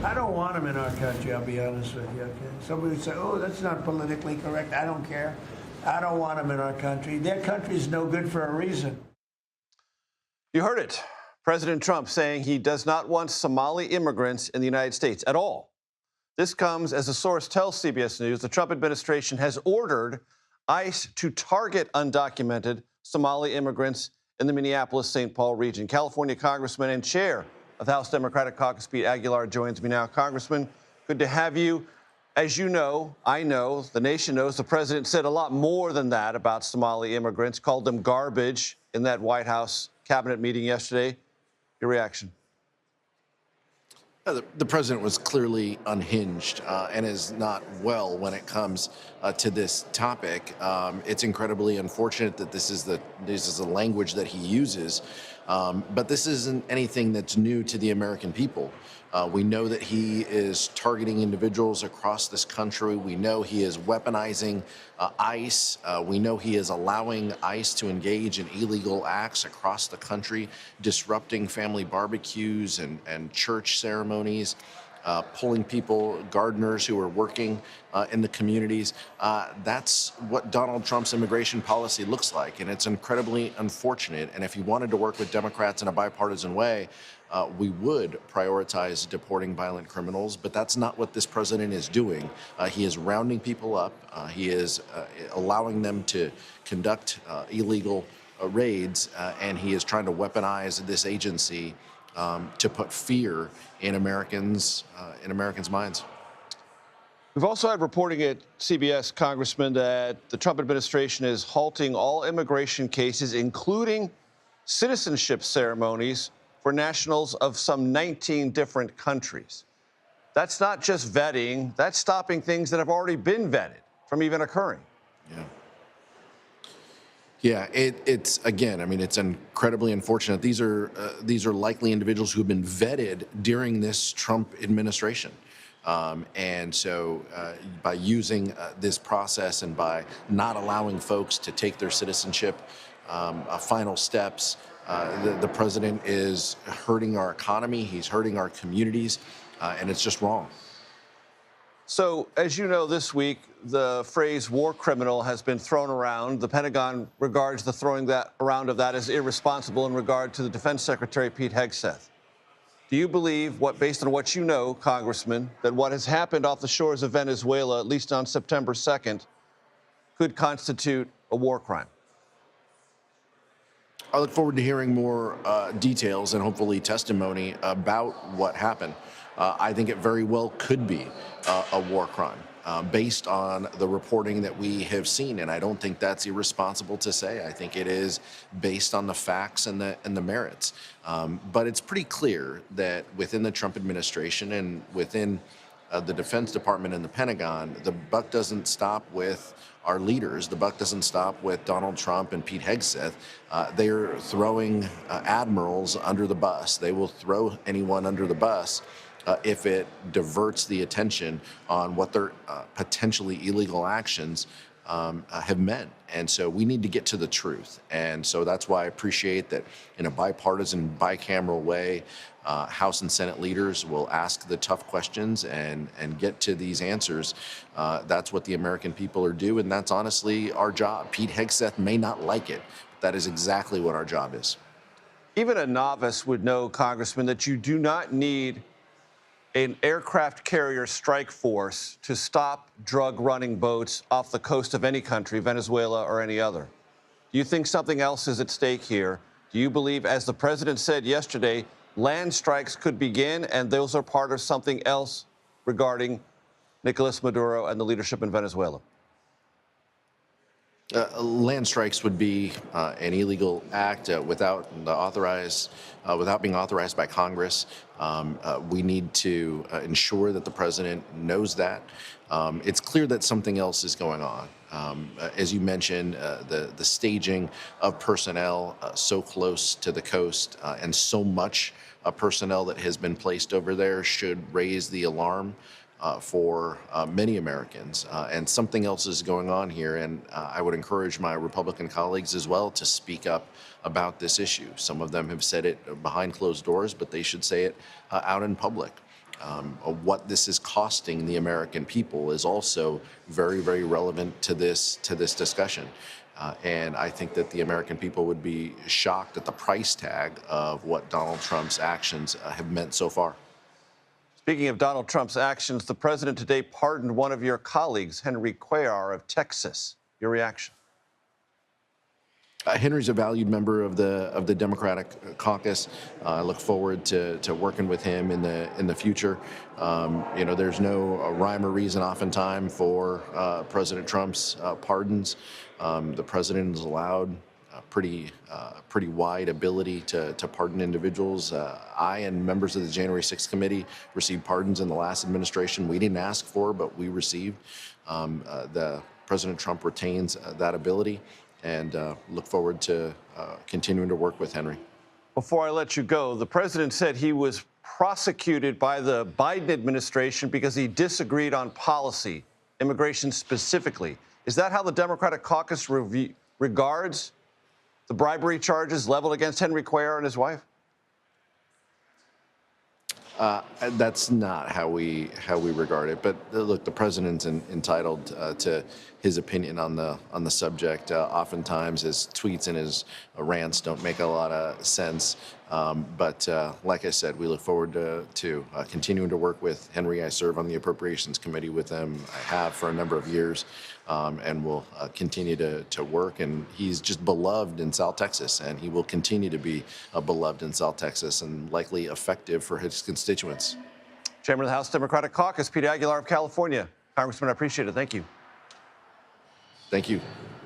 I don't want them in our country, I'll be honest with you, okay? Somebody would say, oh, that's not politically correct. I don't care. I don't want them in our country. Their country's no good for a reason. You heard it. President Trump saying he does not want Somali immigrants in the United States at all. This comes as a source tells CBS News the Trump administration has ordered ICE to target undocumented Somali immigrants in the Minneapolis-St. Paul region. California Congressman and chair of the House Democratic Caucus, Pete Aguilar, joins me now. Congressman, good to have you. As you know, I know, the nation knows, the president said a lot more than that about Somali immigrants, called them garbage in that White House cabinet meeting yesterday. Your reaction? The president was clearly unhinged and is not well when it comes to this topic. It's incredibly unfortunate that this is the language that he uses, but this isn't anything that's new to the American people. We know that he is targeting individuals across this country. We know he is weaponizing ICE. We know he is allowing ICE to engage in illegal acts across the country, disrupting family barbecues and church ceremonies, pulling people, gardeners who are working in the communities. That's what Donald Trump's immigration policy looks like, and it's incredibly unfortunate. And if he wanted to work with Democrats in a bipartisan way, we would prioritize deporting violent criminals, but that's not what this president is doing. He is rounding people up. He is allowing them to conduct illegal raids, and he is trying to weaponize this agency to put fear in Americans' minds. We've also had reporting at CBS, Congressman, that the Trump administration is halting all immigration cases, including citizenship ceremonies for nationals of some 19 different countries. That's not just vetting, that's stopping things that have already been vetted from even occurring. Yeah, it's again, I mean, it's incredibly unfortunate. These are likely individuals who have been vetted during this Trump administration. And so by using this process and by not allowing folks to take their citizenship final steps, the president is hurting our economy, he's hurting our communities, and it's just wrong. So, as you know, this week, the phrase war criminal has been thrown around. The Pentagon regards the throwing that around of that as irresponsible in regard to the Defense Secretary, Pete Hegseth. Do you believe, based on what you know, Congressman, that what has happened off the shores of Venezuela, at least on September 2nd, could constitute a war crime? I look forward to hearing more details and hopefully testimony about what happened. I think it very well could be a war crime based on the reporting that we have seen, and I don't think that's irresponsible to say. I think it is based on the facts and the merits. But it's pretty clear that within the Trump administration and within the Defense Department and the Pentagon, the buck doesn't stop with our leaders. The buck doesn't stop with Donald Trump and Pete Hegseth. They are throwing admirals under the bus. They will throw anyone under the bus if it diverts the attention on what their potentially illegal actions have meant. And so we need to get to the truth. And so that's why I appreciate that in a bipartisan, bicameral way, House and Senate leaders will ask the tough questions and get to these answers. That's what the American people are due, and that's honestly our job. Pete Hegseth may not like it, but that is exactly what our job is. Even a novice would know, Congressman, that you do not need an aircraft carrier strike force to stop drug-running boats off the coast of any country, Venezuela or any other. Do you think something else is at stake here? Do you believe, as the president said yesterday, land strikes could begin and those are part of something else regarding Nicolas Maduro and the leadership in Venezuela? Land strikes would be an illegal act without being authorized by Congress. We need to ensure that the president knows that. It's clear that something else is going on. As you mentioned, the staging of personnel so close to the coast and so much personnel that has been placed over there should raise the alarm for many Americans. And something else is going on here, and I would encourage my Republican colleagues as well to speak up about this issue. Some of them have said it behind closed doors, but they should say it out in public. What this is costing the American people is also very, very relevant to this discussion. And I think that the American people would be shocked at the price tag of what Donald Trump's actions have meant so far. Speaking of Donald Trump's actions, the president today pardoned one of your colleagues, Henry Cuellar of Texas. Your reaction? Henry's a valued member of the Democratic Caucus. I look forward to working with him in the future. There's no rhyme or reason oftentimes for President Trump's pardons. The president is allowed pretty wide ability to pardon individuals. I and members of the January 6th committee received pardons in the last administration. We didn't ask for, but we received. The President Trump retains that ability, and look forward to continuing to work with Henry. Before I let you go, the president said he was prosecuted by the Biden administration because he disagreed on policy, immigration specifically. Is that how the Democratic caucus regards the bribery charges leveled against Henry Cuellar and his wife? That's not how we regard it. But look, the president's entitled to his opinion on the subject. Oftentimes, his tweets and his rants don't make a lot of sense. But like I said, we look forward to continuing to work with Henry. I serve on the Appropriations Committee with him. I have for a number of years, and will continue to work. And he's just beloved in South Texas, and he will continue to be beloved in South Texas and likely effective for his constituents. Chairman of the House Democratic Caucus, Peter Aguilar of California. Congressman, I appreciate it. Thank you. Thank you.